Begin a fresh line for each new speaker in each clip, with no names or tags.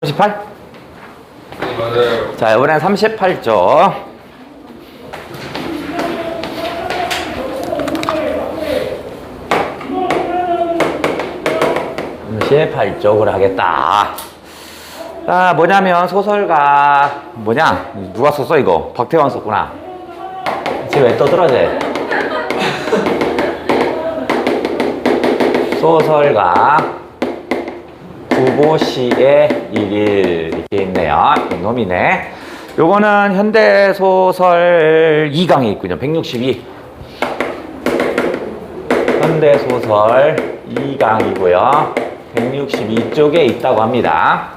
38?
네, 맞아요.
자, 이번엔 38쪽. 38쪽을 하겠다. 자, 뭐냐면 소설가 누가 썼어 이거? 박태환 썼구나. 지금 왜 떠들어져? 소설가 구보시의 일일 이렇게 있네요. 이놈이네. 요거는 현대소설 2강에 있군요. 162. 현대소설 2강이고요. 162쪽에 있다고 합니다.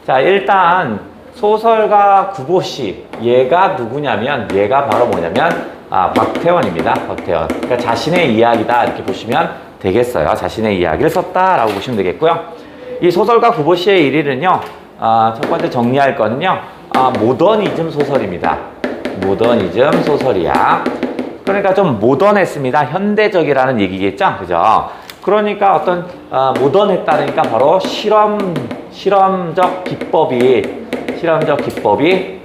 자, 일단 소설가 구보시, 얘가 누구냐면 얘가 바로 뭐냐면 박태원입니다. 박태원. 그러니까 자신의 이야기다 이렇게 보시면 되겠어요. 자신의 이야기를 썼다라고 보시면 되겠고요. 이 소설가 구보시의 일일은요, 첫 번째 정리할 거는요, 모더니즘 소설입니다. 모더니즘 소설이야. 그러니까 좀 모던했습니다. 현대적이라는 얘기겠죠? 그죠? 그러니까 어떤, 모던했다니까 바로 실험적 기법이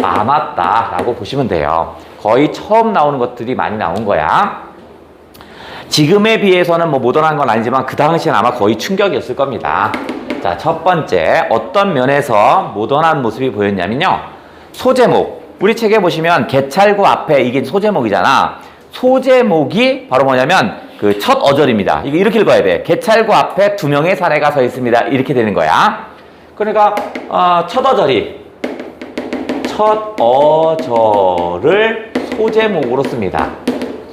많았다라고 보시면 돼요. 거의 처음 나오는 것들이 많이 나온 거야. 지금에 비해서는 뭐 모던한 건 아니지만 그 당시엔 아마 거의 충격이었을 겁니다. 자, 첫 번째 어떤 면에서 모던한 모습이 보였냐면요. 소제목. 우리 책에 보시면 개찰구 앞에 이게 소제목이잖아. 소제목이 바로 뭐냐면 그 첫 어절입니다. 이거 이렇게 읽어야 돼. 개찰구 앞에 두 명의 사례가 서 있습니다. 이렇게 되는 거야. 그러니까 첫 어절을 소제목으로 씁니다.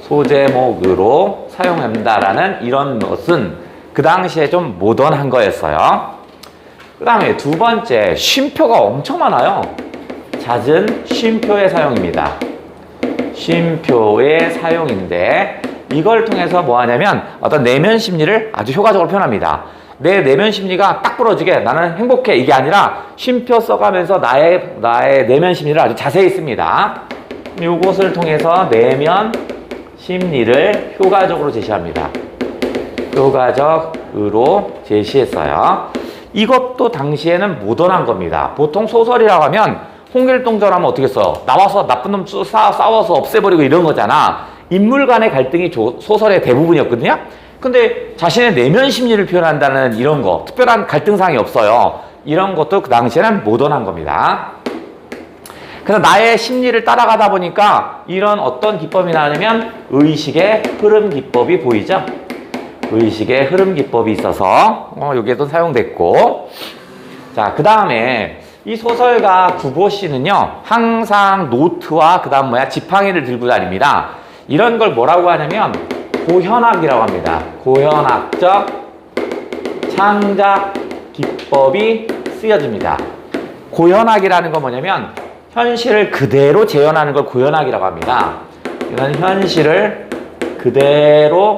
소제목으로 사용한다라는 이런 것은 그 당시에 좀 모던한 거였어요. 그 다음에 두 번째, 쉼표가 엄청 많아요. 잦은 쉼표의 사용입니다. 쉼표의 사용인데 이걸 통해서 뭐 하냐면 어떤 내면 심리를 아주 효과적으로 표현합니다. 내 내면 심리가 딱 부러지게 나는 행복해 이게 아니라 쉼표 써가면서 나의 내면 심리를 아주 자세히 씁니다. 이것을 통해서 내면 심리를 효과적으로 제시합니다. 효과적으로 제시했어요. 이것도 당시에는 모던한 겁니다. 보통 소설이라고 하면 홍길동전하면 어떻게 써? 나와서 나쁜 놈 싸워서 없애버리고 이런 거잖아. 인물 간의 갈등이 소설의 대부분이었거든요. 근데 자신의 내면 심리를 표현한다는 이런 거, 특별한 갈등사항이 없어요. 이런 것도 그 당시에는 모던한 겁니다. 그래서 나의 심리를 따라가다 보니까 이런 어떤 기법이 나오냐면 의식의 흐름 기법이 보이죠? 의식의 흐름 기법이 있어서 여기에도 사용됐고, 자, 그 다음에 이 소설가 구보시는요 항상 노트와 그 다음 지팡이를 들고 다닙니다. 이런 걸 뭐라고 하냐면 고현학이라고 합니다. 고현학적 창작 기법이 쓰여집니다. 고현학이라는 건 뭐냐면 현실을 그대로 재현하는 걸 고현학이라고 합니다. 이런 현실을 그대로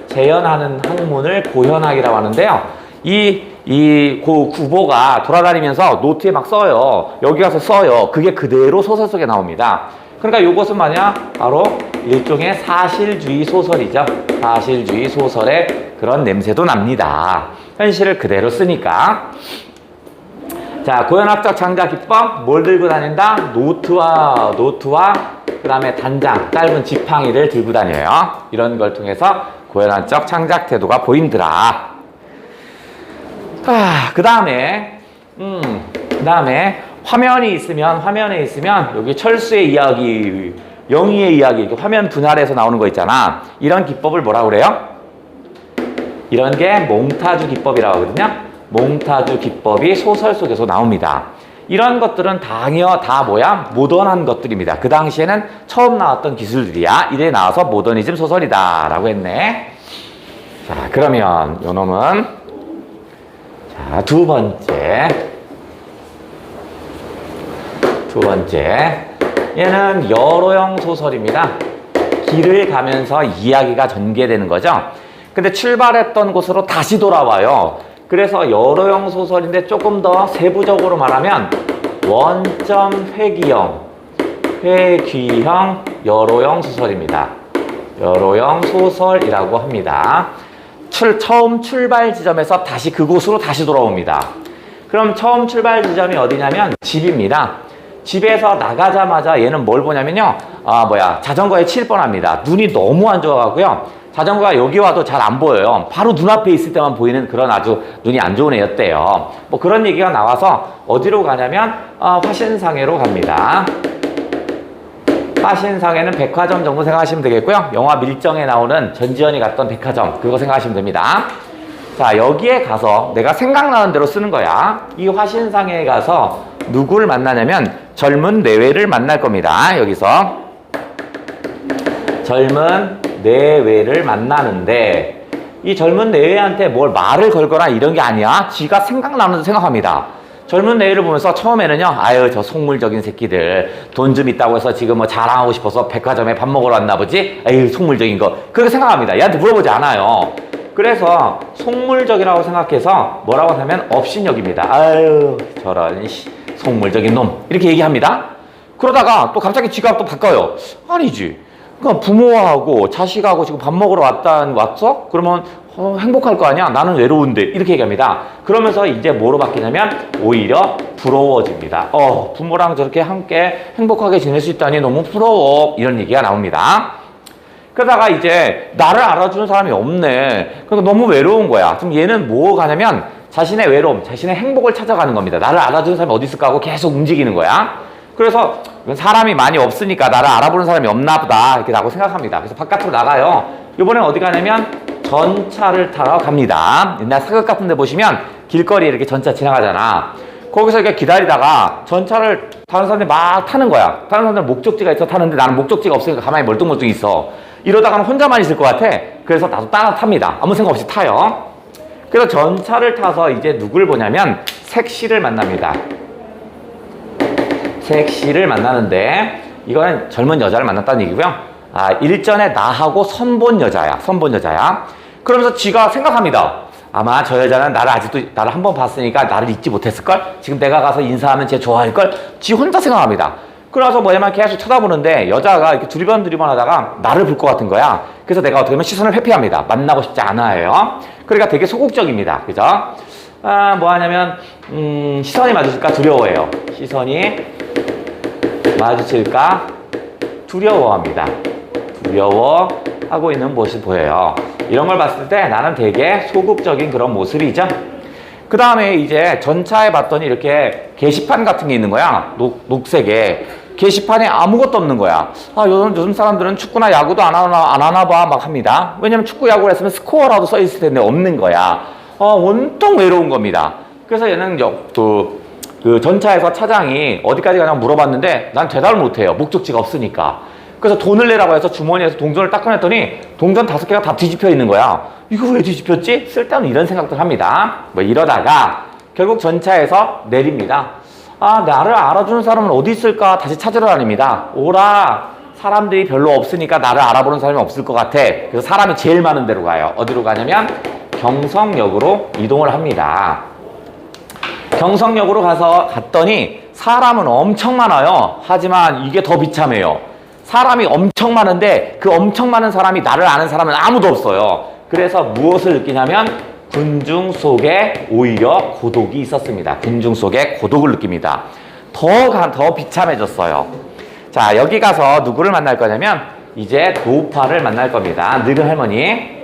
재현하는 학문을 고현학이라고 하는데요. 이 구보가 돌아다니면서 노트에 막 써요. 여기 가서 써요. 그게 그대로 소설 속에 나옵니다. 그러니까 이것은 뭐냐? 바로 일종의 사실주의 소설이죠. 사실주의 소설의 그런 냄새도 납니다. 현실을 그대로 쓰니까. 자, 고현학적 창작 기법, 뭘 들고 다닌다? 노트와 그 다음에 단장, 짧은 지팡이를 들고 다녀요. 이런 걸 통해서 고현학적 창작 태도가 보인더라. 그 다음에 화면에 있으면 여기 철수의 이야기, 영희의 이야기, 화면 분할해서 나오는 거 있잖아. 이런 기법을 뭐라고 그래요? 이런 게 몽타주 기법이라고 하거든요. 몽타주 기법이 소설 속에서 나옵니다. 이런 것들은 다 모던한 것들입니다. 그 당시에는 처음 나왔던 기술들이야. 이래 나와서 모더니즘 소설이다 라고 했네. 자, 그러면 요 놈은 두 번째 얘는 여로형 소설입니다. 길을 가면서 이야기가 전개되는 거죠. 근데 출발했던 곳으로 다시 돌아와요. 그래서 여로형 소설인데 조금 더 세부적으로 말하면 원점 회귀형 여로형 소설입니다. 여로형 소설이라고 합니다. 처음 출발 지점에서 다시 그곳으로 다시 돌아옵니다. 그럼 처음 출발 지점이 어디냐면 집입니다. 집에서 나가자마자 얘는 뭘 보냐면요. 자전거에 칠 뻔합니다. 눈이 너무 안 좋아가고요. 자전거가 여기 와도 잘 안 보여요. 바로 눈앞에 있을 때만 보이는 그런 아주 눈이 안 좋은 애였대요. 뭐 그런 얘기가 나와서 어디로 가냐면 화신상해로 갑니다. 화신상해는 백화점 정도 생각하시면 되겠고요. 영화 밀정에 나오는 전지현이 갔던 백화점 그거 생각하시면 됩니다. 자, 여기에 가서 내가 생각나는 대로 쓰는 거야. 이 화신상해에 가서 누구를 만나냐면 젊은 내외를 만날 겁니다. 여기서 젊은 내외를 만나는데 이 젊은 내외한테 뭘 말을 걸거나 이런 게 아니야. 지가 생각나는 대로 생각합니다. 젊은 내외를 보면서 처음에는요, 아유 저 속물적인 새끼들 돈 좀 있다고 해서 지금 뭐 자랑하고 싶어서 백화점에 밥 먹으러 왔나 보지? 에이 속물적인 거 그렇게 생각합니다. 얘한테 물어보지 않아요. 그래서 속물적이라고 생각해서 뭐라고 하냐면 업신여깁니다. 아유 저런 속물적인 놈 이렇게 얘기합니다. 그러다가 또 갑자기 지가 또 바꿔요. 아니지. 그러니까 부모하고 자식하고 지금 밥 먹으러 왔어? 그러면 행복할 거 아니야? 나는 외로운데 이렇게 얘기합니다. 그러면서 이제 뭐로 바뀌냐면 오히려 부러워집니다. 부모랑 저렇게 함께 행복하게 지낼 수 있다니 너무 부러워 이런 얘기가 나옵니다. 그러다가 이제 나를 알아주는 사람이 없네. 그러니까 너무 외로운 거야. 그럼 얘는 뭐 가냐면 자신의 외로움, 자신의 행복을 찾아가는 겁니다. 나를 알아주는 사람이 어디 있을까 하고 계속 움직이는 거야. 그래서 사람이 많이 없으니까 나를 알아보는 사람이 없나 보다 이렇게 라고 생각합니다. 그래서 바깥으로 나가요. 이번엔 어디 가냐면 전차를 타러 갑니다. 옛날 사극 같은 데 보시면 길거리에 이렇게 전차 지나가잖아. 거기서 이렇게 기다리다가 전차를 다른 사람들이 막 타는 거야. 다른 사람들은 목적지가 있어 타는데 나는 목적지가 없으니까 가만히 멀뚱멀뚱 있어. 이러다가는 혼자만 있을 것 같아. 그래서 나도 따라 탑니다. 아무 생각 없이 타요. 그래서 전차를 타서 이제 누굴 보냐면 색시를 만납니다. 색시를 만나는데 이거는 젊은 여자를 만났다는 얘기고요. 일전에 나하고 선본 여자야. 그러면서 지가 생각합니다. 아마 저 여자는 나를 한 번 봤으니까 나를 잊지 못했을걸? 지금 내가 가서 인사하면 쟤 좋아할걸? 지 혼자 생각합니다. 그래서 뭐냐면 계속 쳐다보는데 여자가 이렇게 두리번 하다가 나를 볼 것 같은 거야. 그래서 내가 어떻게 보면 시선을 회피합니다. 만나고 싶지 않아요. 그러니까 되게 소극적입니다. 그죠? 뭐 하냐면 시선이 마주칠까 두려워해요. 시선이 마주칠까 두려워합니다. 두려워하고 있는 모습이 보여요. 이런 걸 봤을 때 나는 되게 소극적인 그런 모습이죠. 그 다음에 이제 전차에 봤더니 이렇게 게시판 같은 게 있는 거야. 녹색에. 게시판에 아무것도 없는 거야. 요즘 사람들은 축구나 야구도 안 하나 봐 막 합니다. 왜냐면 축구 야구를 했으면 스코어라도 써 있을 텐데 없는 거야. 온통 외로운 겁니다. 그래서 얘는 그 전차에서 차장이 어디까지 가냐고 물어봤는데 난 대답을 못해요. 목적지가 없으니까. 그래서 돈을 내라고 해서 주머니에서 동전을 딱 꺼냈더니 동전 5개가 다 뒤집혀 있는 거야. 이거 왜 뒤집혔지? 쓸데없는 이런 생각들 합니다. 뭐 이러다가 결국 전차에서 내립니다. 나를 알아주는 사람은 어디 있을까? 다시 찾으러 다닙니다. 오라. 사람들이 별로 없으니까 나를 알아보는 사람이 없을 것 같아. 그래서 사람이 제일 많은 데로 가요. 어디로 가냐면 경성역으로 이동을 합니다. 경성역으로 갔더니 사람은 엄청 많아요. 하지만 이게 더 비참해요. 사람이 엄청 많은데 그 엄청 많은 사람이 나를 아는 사람은 아무도 없어요. 그래서 무엇을 느끼냐면 군중 속에 오히려 고독이 있었습니다. 군중 속에 고독을 느낍니다. 더 비참해졌어요. 자, 여기 가서 누구를 만날 거냐면 이제 노파를 만날 겁니다. 늙은 할머니.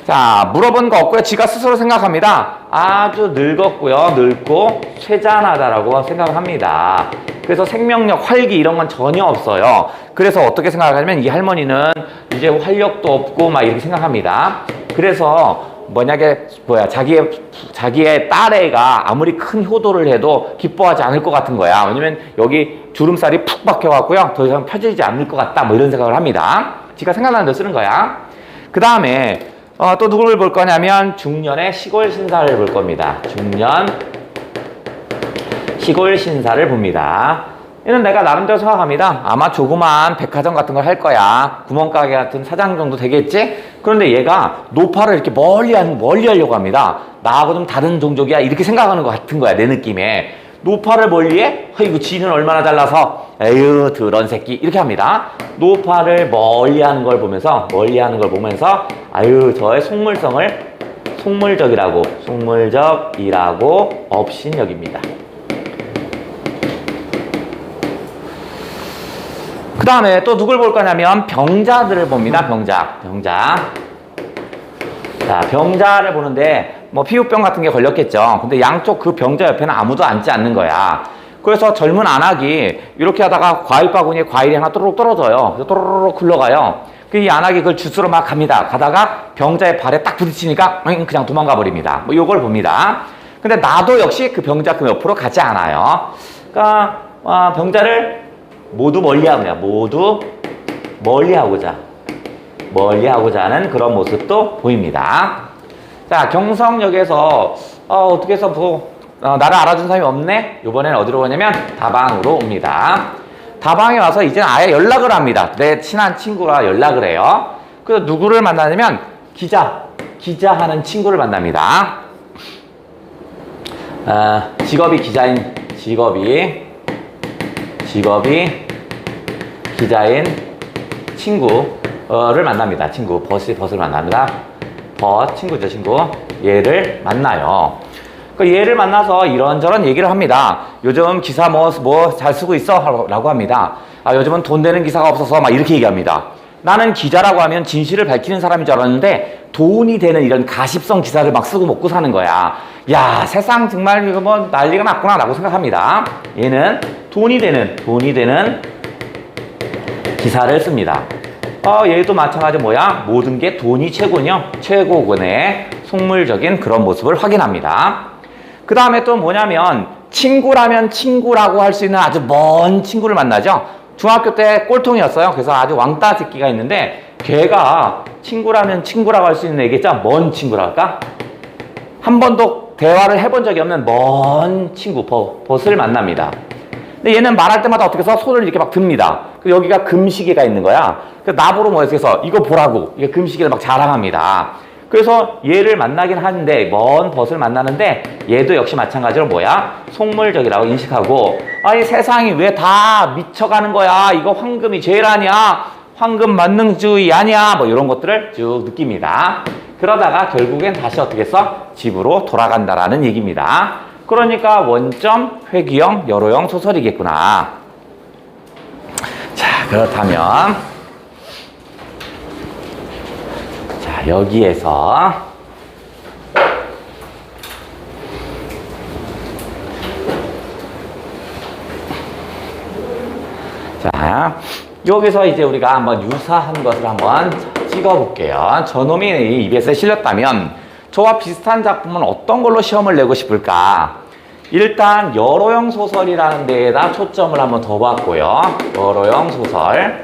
자, 물어본 거 없고요. 지가 스스로 생각합니다. 아주 늙었고요. 늙고 쇠잔하다라고 생각합니다. 그래서 생명력, 활기 이런 건 전혀 없어요. 그래서 어떻게 생각하냐면 이 할머니는 이제 활력도 없고 막 이렇게 생각합니다. 그래서 자기의 딸애가 아무리 큰 효도를 해도 기뻐하지 않을 것 같은 거야. 왜냐면 여기 주름살이 푹 박혀갖고요. 더 이상 펴지지 않을 것 같다. 뭐 이런 생각을 합니다. 지가 생각나는 대로 쓰는 거야. 그 다음에 또 누구를 볼 거냐면 중년의 시골 신사를 볼 겁니다. 중년 시골 신사를 봅니다. 이는 내가 나름대로 생각합니다. 아마 조그만 백화점 같은 걸 할 거야. 구멍가게 같은 사장 정도 되겠지? 그런데 얘가 노파를 이렇게 멀리 하려고 합니다. 나하고 좀 다른 종족이야. 이렇게 생각하는 것 같은 거야. 내 느낌에. 노파를 멀리해? 아이고 지는 얼마나 잘나서 에휴 더러운 새끼 이렇게 합니다. 노파를 멀리하는 걸 보면서 아유 저의 속물성을 속물적이라고 업신여깁니다. 그 다음에 또 누굴 볼 거냐면 병자들을 봅니다. 병자. 자, 병자를 보는데 뭐 피부병 같은 게 걸렸겠죠. 근데 양쪽 그 병자 옆에는 아무도 앉지 않는 거야. 그래서 젊은 안악이 이렇게 하다가 과일 바구니에 과일이 하나 또르륵 떨어져요. 그래서 또르륵 굴러가요. 이 안악이 그걸 주스러 막 갑니다. 가다가 병자의 발에 딱 부딪히니까 그냥 도망가 버립니다. 뭐 요걸 봅니다. 근데 나도 역시 그 병자 그 옆으로 가지 않아요. 그러니까 병자를 모두 멀리하고자, 멀리하고자 하는 그런 모습도 보입니다. 자, 경성역에서 어떻게 해서 나를 알아준 사람이 없네? 이번에는 어디로 오냐면 다방으로 옵니다. 다방에 와서 이제는 아예 연락을 합니다. 내 친한 친구가 연락을 해요. 그래서 누구를 만나냐면 기자하는 친구를 만납니다. 직업이 기자인 친구를 만납니다. 벗을 만납니다. 친구죠, 친구. 얘를 만나요. 얘를 만나서 이런저런 얘기를 합니다. 요즘 기사 뭐 잘 쓰고 있어? 라고 합니다. 요즘은 돈 되는 기사가 없어서 막 이렇게 얘기합니다. 나는 기자라고 하면 진실을 밝히는 사람인 줄 알았는데 돈이 되는 이런 가십성 기사를 막 쓰고 먹고 사는 거야. 야, 세상 정말 이거 뭐 난리가 났구나 라고 생각합니다. 얘는 돈이 되는 기사를 씁니다. 얘도 마찬가지 모든 게 돈이 최고군의 속물적인 그런 모습을 확인합니다. 그 다음에 또 뭐냐면 친구라면 친구라고 할 수 있는 아주 먼 친구를 만나죠. 중학교 때 꼴통이었어요. 그래서 아주 왕따 새끼가 있는데 걔가 친구라면 친구라고 할 수 있는 애겠죠. 먼 친구랄까? 한 번도 대화를 해본 적이 없는 먼 친구 벗을 만납니다. 근데 얘는 말할 때마다 어떻게 해서 손을 이렇게 막 듭니다. 여기가 금시계가 있는 거야. 그래서 나보러 해서 이거 보라고 이게 금시계를 막 자랑합니다. 그래서 얘를 만나긴 하는데 먼 벗을 만나는데 얘도 역시 마찬가지로 속물적이라고 인식하고 이 세상이 왜 다 미쳐가는 거야. 이거 황금이 제일 아니야. 황금 만능주의 아니야. 뭐 이런 것들을 쭉 느낍니다. 그러다가 결국엔 다시 어떻게 해서 집으로 돌아간다라는 얘기입니다. 그러니까 원점, 회귀형, 여로형 소설이겠구나. 자, 그렇다면 자, 여기에서 자, 여기서 이제 우리가 한번 유사한 것을 한번 찍어볼게요. 저놈이 이 EBS에 실렸다면 저와 비슷한 작품은 어떤 걸로 시험을 내고 싶을까? 일단 여로형 소설이라는 데에다 초점을 한번 더 봤고요. 여로형 소설.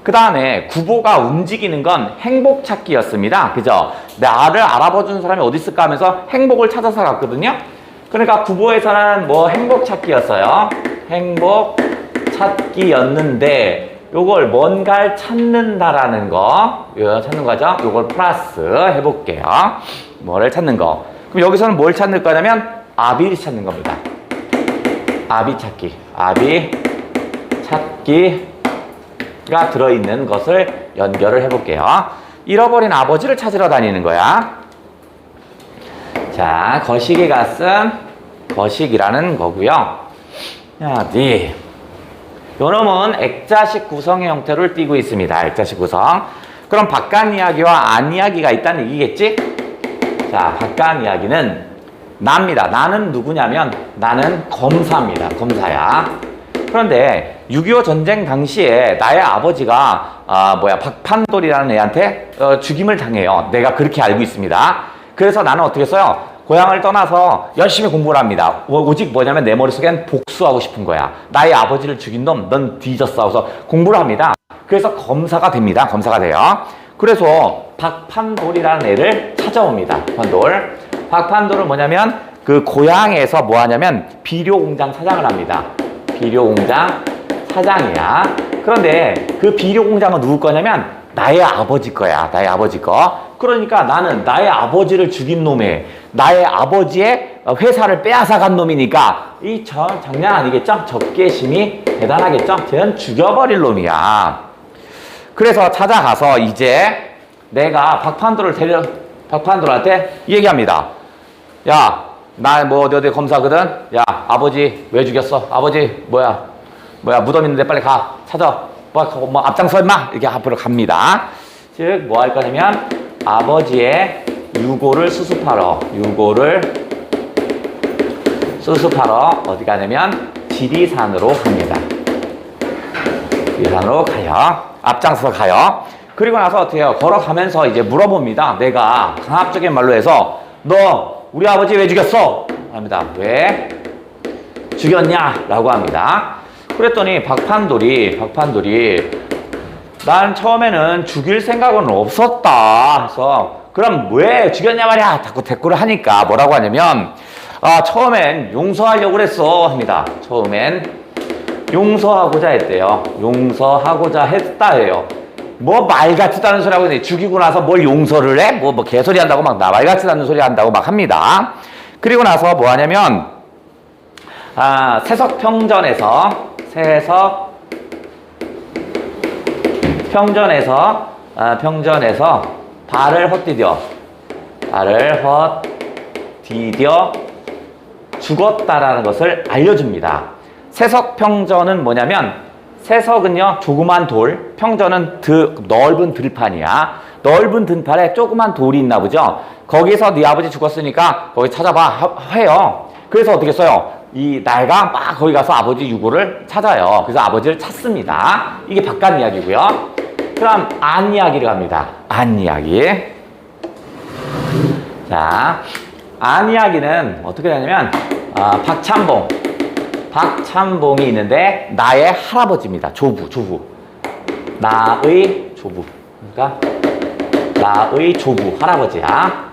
그 다음에 구보가 움직이는 건 행복 찾기였습니다. 그죠? 나를 알아봐준 사람이 어디 있을까 하면서 행복을 찾아서 갔거든요. 그러니까 구보에서는 행복 찾기였어요. 행복 찾기였는데 요걸 뭔가를 찾는다라는 거, 찾는 거죠. 요걸 플러스 해볼게요. 뭐를 찾는 거. 그럼 여기서는 뭘 찾는 거냐면 아비를 찾는 겁니다. 아비 찾기가 들어있는 것을 연결을 해볼게요. 잃어버린 아버지를 찾으러 다니는 거야. 자, 거시기 갔음, 거식이라는 거고요. 야, 요놈은 액자식 구성의 형태를 띠고 있습니다. 액자식 구성. 그럼 바깥 이야기와 안 이야기가 있다는 얘기겠지? 자, 바깥 이야기는 나입니다. 나는 누구냐면 나는 검사입니다. 검사야. 그런데 6.25 전쟁 당시에 나의 아버지가 박판돌이라는 애한테 죽임을 당해요. 내가 그렇게 알고 있습니다. 그래서 나는 어떻게 했어요? 고향을 떠나서 열심히 공부를 합니다. 오직 뭐냐면 내 머릿속엔 복수하고 싶은 거야. 나의 아버지를 죽인 놈, 넌 뒤졌어. 그래서 공부를 합니다. 그래서 검사가 됩니다. 검사가 돼요. 그래서 박판돌이라는 애를 찾아옵니다. 박판돌은 뭐냐면 그 고향에서 뭐 하냐면 비료공장 사장을 합니다. 비료공장 사장이야. 그런데 그 비료공장은 누구 거냐면 나의 아버지 거야. 나의 아버지 거. 그러니까 나는 나의 아버지를 죽인 놈에 나의 아버지의 회사를 빼앗아간 놈이니까 이 장난 아니겠죠? 적개심이 대단하겠죠? 쟤는 죽여버릴 놈이야. 그래서 찾아가서 이제 내가 박판돌을 박판돌한테 얘기합니다. 야, 나 뭐 어디 검사거든? 야, 아버지 왜 죽였어? 아버지 뭐야 무덤 있는데 빨리 가 찾아. 뭐 앞장서 임마. 이렇게 앞으로 갑니다. 즉 뭐 할 거냐면 아버지의 유고를 수습하러 어디 가냐면 지리산으로 갑니다. 지리산으로 가요. 앞장서 가요. 그리고 나서 어떻게 해요? 걸어가면서 이제 물어봅니다. 내가 강압적인 말로 해서 너 우리 아버지 왜 죽였어? 합니다. 왜 죽였냐? 라고 합니다. 그랬더니 박판돌이 난 처음에는 죽일 생각은 없었다. 그래서 그럼 왜 죽였냐 말이야. 자꾸 대꾸를 하니까 뭐라고 하냐면 처음엔 용서하려고 그랬어 합니다. 처음엔 용서하고자 했대요. 용서하고자 했다예요. 뭐 말 같지도 않은 소리 하고 있네. 죽이고 나서 뭘 용서를 해? 뭐 개소리 한다고 막 말 같지도 않은 소리 한다고 막 합니다. 그리고 나서 뭐 하냐면 세석평전에서 발을 헛디뎌 죽었다라는 것을 알려줍니다. 세석평전은 뭐냐면 세석은요 조그만 돌, 평전은 넓은 들판이야. 넓은 들판에 조그만 돌이 있나 보죠. 거기서 네 아버지 죽었으니까 거기 찾아봐 해요. 그래서 어떻게 써요? 이 날가 막 거기 가서 아버지 유고를 찾아요. 그래서 아버지를 찾습니다. 이게 바깥 이야기고요. 그럼 안 이야기를 갑니다. 안 이야기. 자, 안 이야기는 어떻게 되냐면 박찬봉이 있는데 나의 할아버지입니다. 조부. 나의 조부. 그러니까 나의 조부 할아버지야.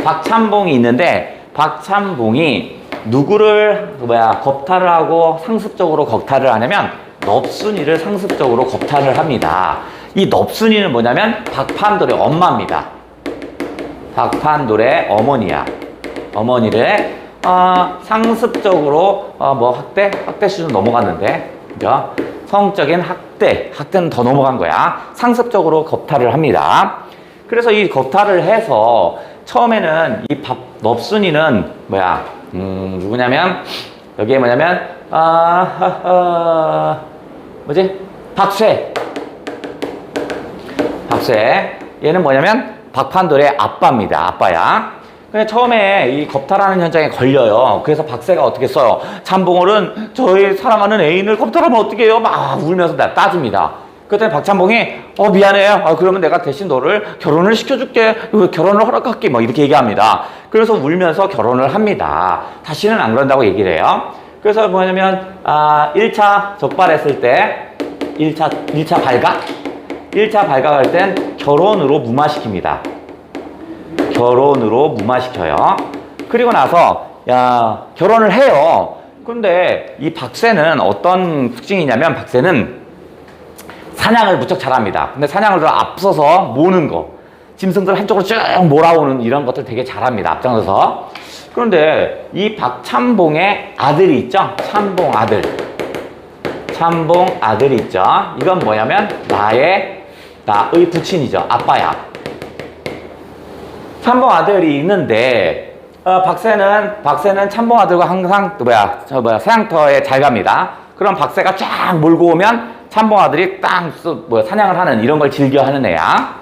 박찬봉이 있는데 박찬봉이 누구를 겁탈을 하고 상습적으로 겁탈을 하냐면 넙순이를 상습적으로 겁탈을 합니다. 이 넙순이는 뭐냐면 박판돌의 엄마입니다. 박판돌의 어머니야. 어머니를 상습적으로 학대 수준 넘어갔는데 그죠? 성적인 학대는 더 넘어간 거야. 상습적으로 겁탈을 합니다. 그래서 이 겁탈을 해서 처음에는 이 넙순이는 누구냐면 여기에 뭐냐면 박쇠. 얘는 뭐냐면 박판돌의 아빠입니다. 아빠야. 근데 처음에 이 겁탈하는 현장에 걸려요. 그래서 박쇠가 어떻게 써요? 참봉을은 저희 사랑하는 애인을 겁탈하면 어떻게 해요? 막 울면서 따집니다. 그때 박찬봉이 미안해. 그러면 내가 대신 너를 결혼을 시켜줄게. 결혼을 허락할게. 이렇게 얘기합니다. 그래서 울면서 결혼을 합니다. 다시는 안 그런다고 얘기를 해요. 그래서 뭐냐면 1차 적발했을 때 1차 발각할 땐 결혼으로 무마시킵니다. 결혼으로 무마시켜요. 그리고 나서 결혼을 해요. 근데 이 박쇠는 어떤 특징이냐면 박쇠는 사냥을 무척 잘합니다. 근데 사냥을 앞서서 모는 거, 짐승들 한쪽으로 쭉 몰아오는 이런 것들 되게 잘합니다. 앞장서서. 그런데 이 박찬봉의 아들이 있죠? 찬봉 아들이 있죠? 이건 뭐냐면 나의 부친이죠. 아빠야. 찬봉 아들이 있는데 박쇠는 찬봉 아들과 항상 사냥터에 잘 갑니다. 그럼 박쇠가 쫙 몰고 오면 찬봉 아들이 사냥을 하는 이런 걸 즐겨 하는 애야.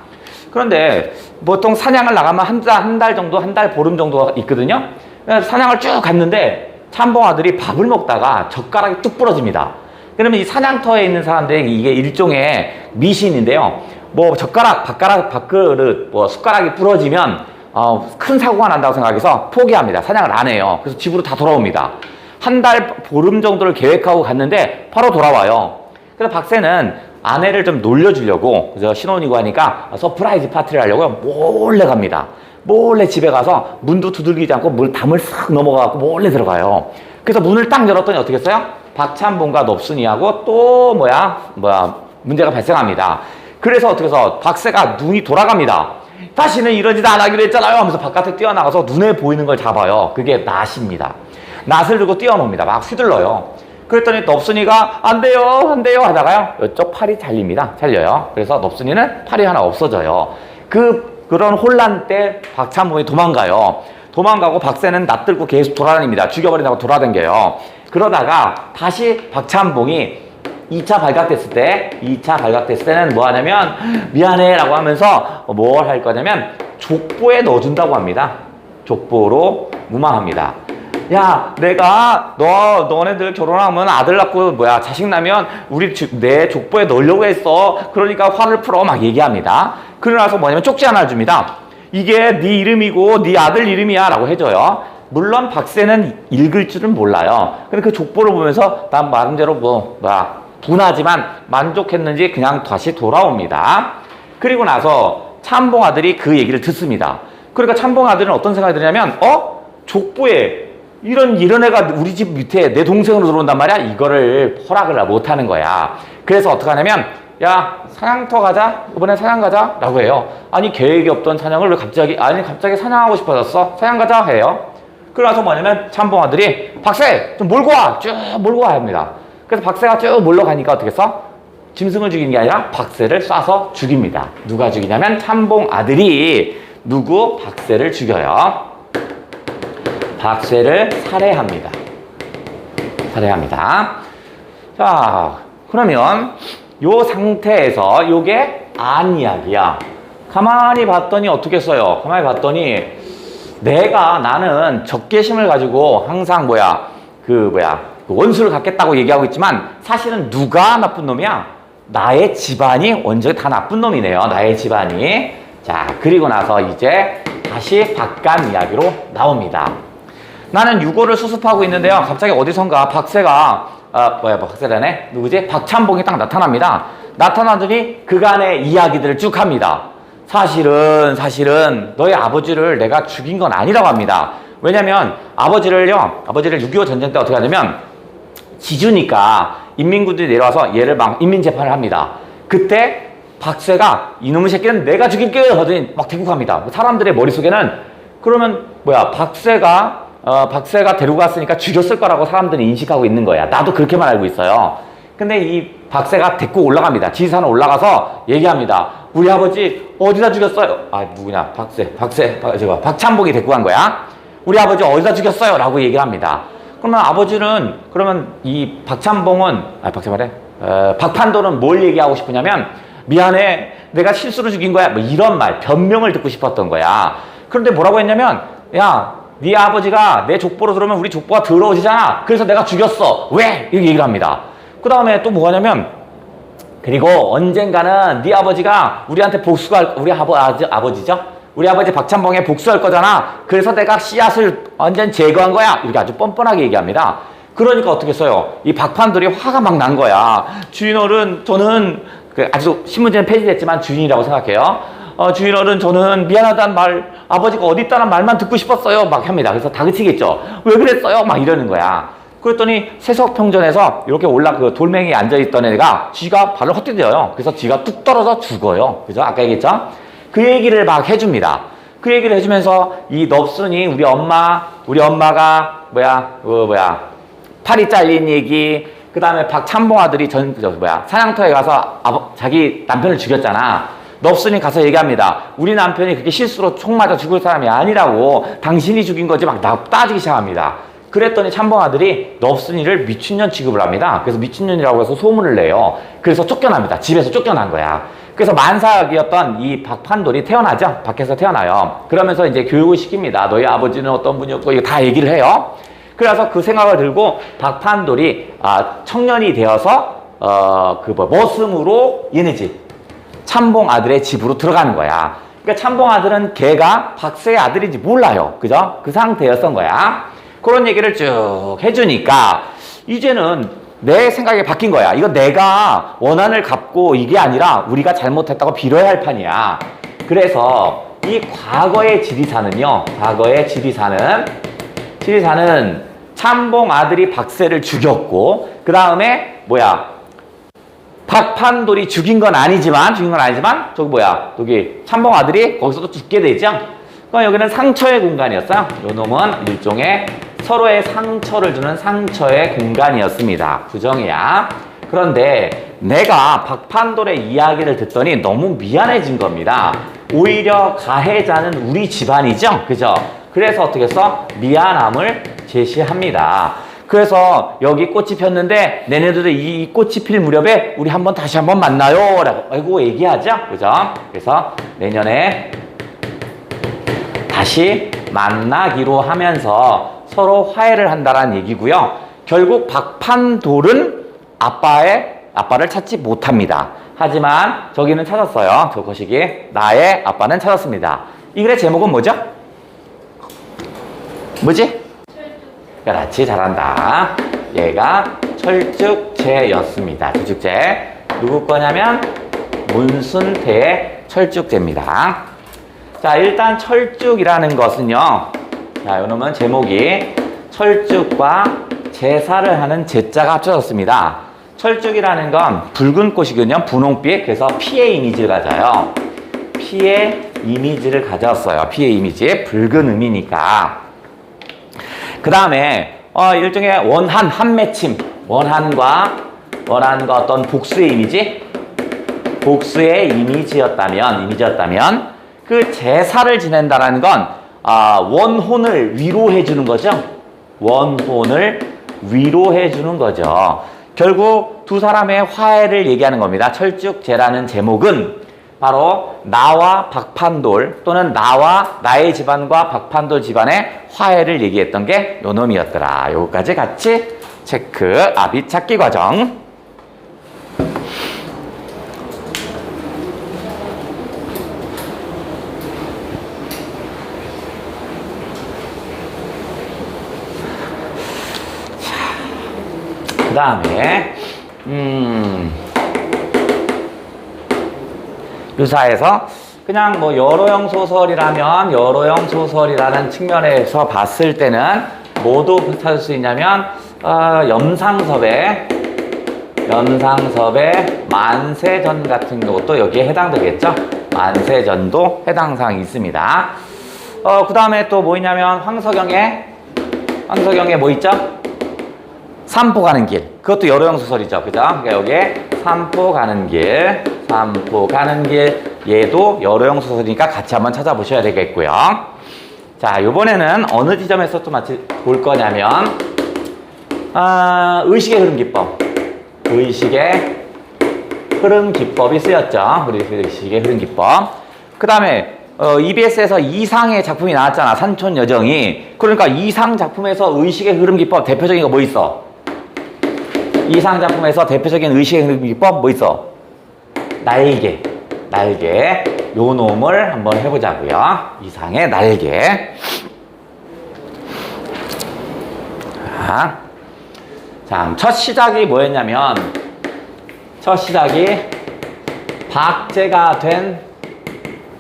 그런데 보통 사냥을 나가면 한 달 보름 정도 있거든요. 사냥을 쭉 갔는데 찬봉 아들이 밥을 먹다가 젓가락이 뚝 부러집니다. 그러면 이 사냥터에 있는 사람들이 이게 일종의 미신인데요. 밥그릇, 숟가락이 부러지면 큰 사고가 난다고 생각해서 포기합니다. 사냥을 안 해요. 그래서 집으로 다 돌아옵니다. 한 달 보름 정도를 계획하고 갔는데 바로 돌아와요. 그래서 박쇠는 아내를 좀 놀려주려고 그래서 신혼이고 하니까 서프라이즈 파티를 하려고 몰래 갑니다. 몰래 집에 가서 문도 두들기지 않고 담을 싹 넘어가고 몰래 들어가요. 그래서 문을 딱 열었더니 어떻게 했어요? 박찬봉과 넙순이하고 또 문제가 발생합니다. 그래서 어떻게 해서 박쇠가 눈이 돌아갑니다. 다시는 이러지도 안 하기로 했잖아요 하면서 바깥에 뛰어나가서 눈에 보이는 걸 잡아요. 그게 낫입니다. 낫을 들고 뛰어놉니다. 막 휘둘러요. 그랬더니 넙순이가 안 돼요 하다가요 이쪽 팔이 잘려요. 그래서 넙순이는 팔이 하나 없어져요. 그 그런 혼란 때 박찬봉이 도망가요. 도망가고 박새는 낯들고 계속 돌아다닙니다. 죽여버린다고 돌아다녀요. 그러다가 다시 박찬봉이 2차 발각됐을 때는 뭐 하냐면 미안해 라고 하면서 뭘 할 거냐면 족보에 넣어준다고 합니다. 족보로 무마합니다. 야, 내가 너네들 결혼하면 아들 낳고 자식 나면 내 족보에 넣으려고 했어. 그러니까 화를 풀어 막 얘기합니다. 그러나서 뭐냐면 쪽지 하나를 줍니다. 이게 네 이름이고 네 아들 이름이야 라고 해줘요. 물론 박새는 읽을 줄은 몰라요. 근데 그 족보를 보면서 난 나름대로 분하지만 만족했는지 그냥 다시 돌아옵니다. 그리고 나서 참봉 아들이 그 얘기를 듣습니다. 그러니까 참봉 아들은 어떤 생각이 드냐면 족보에 이런 애가 우리 집 밑에 내 동생으로 들어온단 말이야. 이거를 허락을 못하는 거야. 그래서 어떻게 하냐면 야, 사냥터 가자. 이번에 사냥 가자 라고 해요. 아니 계획이 없던 사냥을 왜 갑자기 사냥하고 싶어졌어. 사냥 가자 해요. 그러나서 뭐냐면 참봉 아들이 박새 좀 몰고 와. 쭉 몰고 와 합니다. 그래서 박새가 쭉 몰러가니까 어떻게 했어? 짐승을 죽이는 게 아니라 박새를 쏴서 죽입니다. 누가 죽이냐면 참봉 아들이 박새를 죽여요. 박새를 살해합니다. 자, 그러면 요 상태에서 요게 안 이야기야. 가만히 봤더니 어떻게 써요? 가만히 봤더니 나는 적개심을 가지고 항상 그 원수를 갖겠다고 얘기하고 있지만 사실은 누가 나쁜 놈이야? 나의 집안이 원전이 다 나쁜 놈이네요. 나의 집안이. 자, 그리고 나서 이제 다시 박간 이야기로 나옵니다. 나는 유고를 수습하고 있는데요. 갑자기 어디선가 박새가 박새라네? 누구지? 박찬봉이 딱 나타납니다. 나타나더니 그간의 이야기들을 쭉 합니다. 사실은 너희 아버지를 내가 죽인 건 아니라고 합니다. 왜냐면 아버지를 6.25 전쟁 때 어떻게 하냐면 지주니까 인민군들이 내려와서 얘를 막 인민재판을 합니다. 그때 박새가 이놈의 새끼는 내가 죽일게 하더니 막 대국합니다. 사람들의 머릿속에는 그러면 박새가 데리고 갔으니까 죽였을 거라고 사람들이 인식하고 있는 거야. 나도 그렇게만 알고 있어요. 근데 이 박새가 데리고 올라갑니다. 지리산에 올라가서 얘기합니다. 우리 아버지 어디다 죽였어요? 누구냐? 박찬봉이 데리고 간 거야. 우리 아버지 어디다 죽였어요? 라고 얘기를 합니다. 그러면 이 박판도는 뭘 얘기하고 싶으냐면 미안해, 내가 실수로 죽인 거야. 이런 변명을 듣고 싶었던 거야. 그런데 뭐라고 했냐면 야, 네 아버지가 내 족보로 들어오면 우리 족보가 더러워지잖아. 그래서 내가 죽였어. 왜? 이렇게 얘기를 합니다. 그 다음에 또 뭐가 냐면 그리고 언젠가는 네 아버지가 우리한테 우리 아버지죠? 우리 아버지 박찬봉에 복수할 거잖아. 그래서 내가 씨앗을 완전 제거한 거야. 이렇게 아주 뻔뻔하게 얘기합니다. 그러니까 어떻게 써요? 이 박판들이 화가 막 난 거야. 주인어른, 저는 아주 신문지는 폐지됐지만 주인이라고 생각해요. 주인어른, 저는 미안하다는 말, 아버지가 어디 있다는 말만 듣고 싶었어요. 막 합니다. 그래서 다그치겠죠. 왜 그랬어요? 막 이러는 거야. 그랬더니 세석평전에서 이렇게 돌멩이에 앉아있던 애가 쥐가 발을 헛디뎌요. 그래서 쥐가 뚝 떨어져 죽어요. 그죠? 아까 얘기했죠? 그 얘기를 막 해줍니다. 그 얘기를 해주면서 이 넙순이 우리 엄마가 팔이 잘린 얘기, 그 다음에 박찬봉 아들이 사냥터에 가서 자기 남편을 죽였잖아. 넙순이 가서 얘기합니다. 우리 남편이 그렇게 실수로 총 맞아 죽을 사람이 아니라고, 당신이 죽인 거지. 막 따지기 시작합니다. 그랬더니 참봉 아들이 넙순이를 미친년 취급을 합니다. 그래서 미친년이라고 해서 소문을 내요. 그래서 쫓겨납니다. 집에서 쫓겨난 거야. 그래서 만삭이었던 이 박판돌이 태어나죠. 밖에서 태어나요. 그러면서 이제 교육을 시킵니다. 너희 아버지는 어떤 분이었고, 이거 다 얘기를 해요. 그래서 그 생각을 들고 박판돌이 청년이 되어서 머슴으로 얘네 집, 참봉 아들의 집으로 들어가는 거야. 그러니까 참봉 아들은 걔가 박새의 아들인지 몰라요. 그죠? 그 상태였던 거야. 그런 얘기를 쭉 해주니까 이제는 내 생각이 바뀐 거야. 이거 내가 원한을 갚고 이게 아니라 우리가 잘못했다고 빌어야 할 판이야. 그래서 이 과거의 지리산은요. 지리산은 참봉 아들이 박새를 죽였고, 그 다음에 박판돌이 죽인 건 아니지만 저기 참봉 아들이 거기서도 죽게 되죠. 그러니까 여기는 상처의 공간이었어요. 요 놈은 일종의 서로의 상처를 주는 상처의 공간이었습니다. 부정이야. 그런데 내가 박판돌의 이야기를 듣더니 너무 미안해진 겁니다. 오히려 가해자는 우리 집안이죠? 그죠? 그래서 어떻게 했어? 미안함을 제시합니다. 그래서 여기 꽃이 폈는데 내년에도 이 꽃이 필 무렵에 우리 다시 한번 만나요 라고 얘기하죠? 그죠? 그래서 내년에 다시 만나기로 하면서 서로 화해를 한다는 얘기고요. 결국 박판돌은 아빠를 찾지 못합니다. 하지만 저기는 찾았어요. 저 거시기 나의 아빠는 찾았습니다. 이 글의 제목은 뭐죠? 뭐지? 그렇지, 잘한다. 얘가 철쭉제였습니다. 철쭉제. 누구 거냐면 문순태의 철쭉제입니다. 자, 일단 철쭉이라는 것은요. 자, 요놈은 제목이 철쭉과 제사를 하는 제자가 합쳐졌습니다. 철쭉이라는 건 붉은 꽃이거든요. 분홍빛. 그래서 피의 이미지를 가져요. 피의 이미지를 가졌어요. 피의 이미지. 붉은 의미니까. 그 다음에 일종의 한 맺힘. 원한과 어떤 복수의 이미지? 복수의 이미지였다면 그 제사를 지낸다라는 건 원혼을 위로해 주는 거죠. 원혼을 위로해 주는 거죠. 결국 두 사람의 화해를 얘기하는 겁니다. 철쭉제라는 제목은 바로 나와 박판돌 또는 나의 집안과 박판돌 집안의 화해를 얘기했던 게 요 놈이었더라. 요거까지 같이 체크. 밑 찾기 과정. 그 다음에 유사해서 그냥 여로형 소설이라는 측면에서 봤을 때는 뭐도 찾을 수 있냐면 염상섭의 만세전 같은 것도 여기에 해당되겠죠. 만세전도 해당사항이 있습니다. 그 다음에 또 뭐 있냐면 황석영의 뭐 있죠? 삼포 가는 길. 그것도 여로형 소설이죠. 그죠? 그러니까 여기에 삼포 가는 길. 얘도 여로형 소설이니까 같이 한번 찾아보셔야 되겠고요. 자, 이번에는 어느 지점에서 또 마치 볼 거냐면, 의식의 흐름 기법. 의식의 흐름 기법이 쓰였죠. 의식의 흐름 기법. 그 다음에, EBS에서 이상의 작품이 나왔잖아. 산촌 여정이. 그러니까 이상 작품에서 의식의 흐름 기법 대표적인 거 뭐 있어? 이상 작품에서 대표적인 의식의 흐름 기법 뭐 있어? 날개. 요 놈을 한번 해보자고요. 이상의 날개. 자, 첫 시작이 뭐였냐면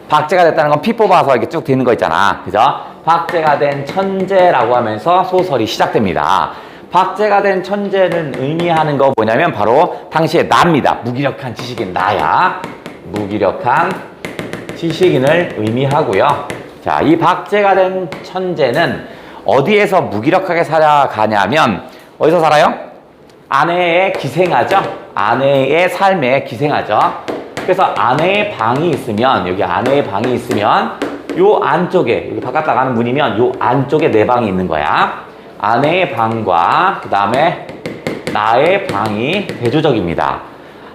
박제가 됐다는 건 피 뽑아서 이렇게 쭉 되는 거 있잖아. 그죠? 박제가 된 천재라고 하면서 소설이 시작됩니다. 박제가 된 천재는 의미하는 거 뭐냐면 바로 당시의 나입니다. 무기력한 지식인 나야. 무기력한 지식인을 의미하고요. 자, 이 박제가 된 천재는 어디에서 무기력하게 살아가냐면 어디서 살아요? 아내의 기생하죠. 아내의 삶에 기생하죠. 그래서 아내의 방이 있으면 여기 아내의 방이 있으면 요 안쪽에 여기 바깥 나가는 문이면 요 안쪽에 내 방이 있는 거야. 아내의 방과 그 다음에 나의 방이 대조적입니다.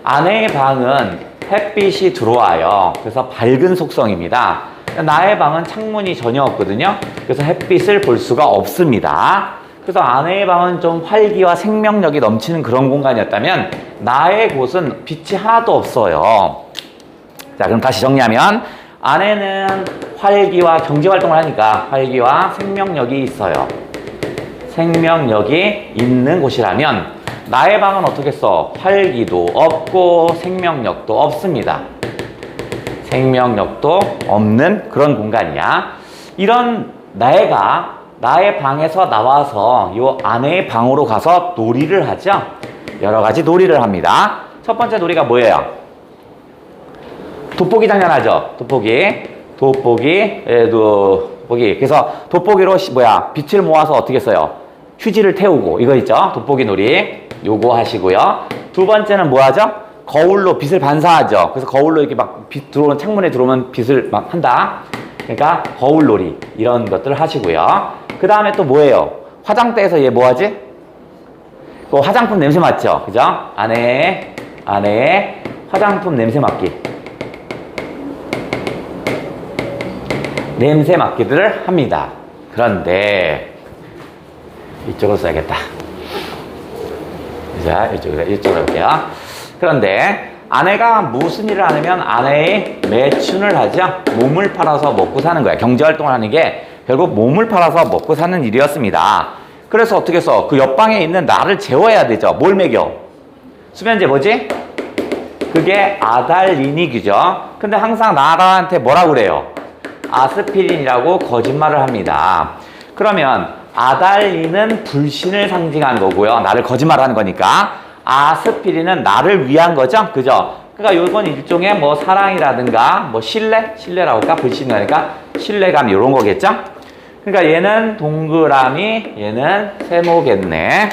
아내의 방은 햇빛이 들어와요. 그래서 밝은 속성입니다. 나의 방은 창문이 전혀 없거든요. 그래서 햇빛을 볼 수가 없습니다. 그래서 아내의 방은 좀 활기와 생명력이 넘치는 그런 공간이었다면 나의 곳은 빛이 하나도 없어요. 자, 그럼 다시 정리하면 아내는 활기와 경제활동을 하니까 활기와 생명력이 있어요. 생명력이 있는 곳이라면 나의 방은 어떻겠어? 활기도 없고 생명력도 없습니다. 생명력도 없는 그런 공간이야. 이런 나의 방에서 나와서 이 아내의 방으로 가서 놀이를 하죠. 여러 가지 놀이를 합니다. 첫 번째 놀이가 뭐예요? 돋보기 당연하죠. 돋보기. 그래서 돋보기로 빛을 모아서 어떻게 써요? 휴지를 태우고 이거 있죠. 돋보기 놀이. 요거 하시고요. 두 번째는 뭐 하죠? 거울로 빛을 반사하죠. 그래서 거울로 이렇게 막 빛 들어오는 창문에 들어오면 빛을 막 한다. 그러니까 거울놀이 이런 것들을 하시고요. 그 다음에 또 뭐예요? 화장대에서 얘 뭐하지? 그 화장품 냄새 맡죠, 그죠? 안에 화장품 냄새 맡기. 냄새 맡기들을 합니다. 그런데 이쪽으로 써야겠다. 자, 이쪽으로 할게요. 그런데 아내가 무슨 일을 하냐면 아내의 매춘을 하죠. 몸을 팔아서 먹고 사는 거야. 경제활동을 하는 게 결국 몸을 팔아서 먹고 사는 일이었습니다. 그래서 어떻게 해서 그 옆방에 있는 나를 재워야 되죠. 뭘 먹여? 수면제 뭐지? 그게 아달리닉이죠. 근데 항상 나한테 뭐라고 그래요? 아스피린이라고 거짓말을 합니다. 그러면 아달린은 불신을 상징하는 거고요. 나를 거짓말하는 거니까. 아스피린은 나를 위한 거죠. 그죠? 그러니까 이건 일종의 뭐 사랑이라든가 뭐 신뢰라고 할까? 불신이니까 신뢰감 이런 거겠죠? 그러니까 얘는 동그라미, 얘는 세모겠네.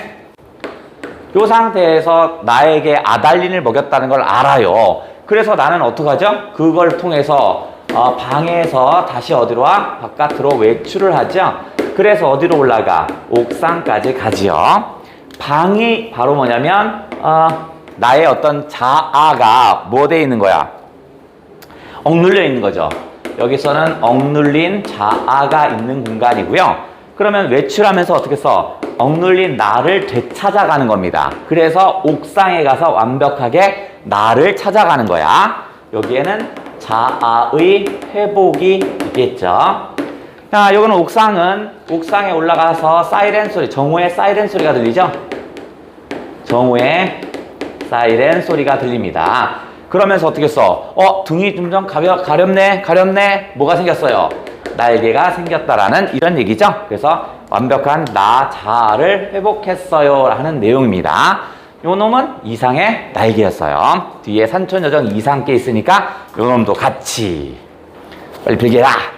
이 상태에서 나에게 아달린을 먹였다는 걸 알아요. 그래서 나는 어떡하죠? 그걸 통해서 방에서 다시 어디로 와? 바깥으로 외출을 하죠. 그래서 어디로 올라가? 옥상까지 가지요. 방이 바로 뭐냐면 나의 어떤 자아가 뭐 돼 있는 거야? 억눌려 있는 거죠. 여기서는 억눌린 자아가 있는 공간이고요. 그러면 외출하면서 어떻게 써? 억눌린 나를 되찾아가는 겁니다. 그래서 옥상에 가서 완벽하게 나를 찾아가는 거야. 여기에는 자아의 회복이 있겠죠. 자, 요거는 옥상에 올라가서 사이렌 소리, 정오의 사이렌 소리가 들리죠? 정오의 사이렌 소리가 들립니다. 그러면서 어떻게 써? 등이 좀 가렵네. 뭐가 생겼어요? 날개가 생겼다라는 이런 얘기죠. 그래서 완벽한 나 자아를 회복했어요 하는 내용입니다. 요 놈은 이상의 날개였어요. 뒤에 산촌여정 이상께 있으니까 요 놈도 같이 빨리 빌게라.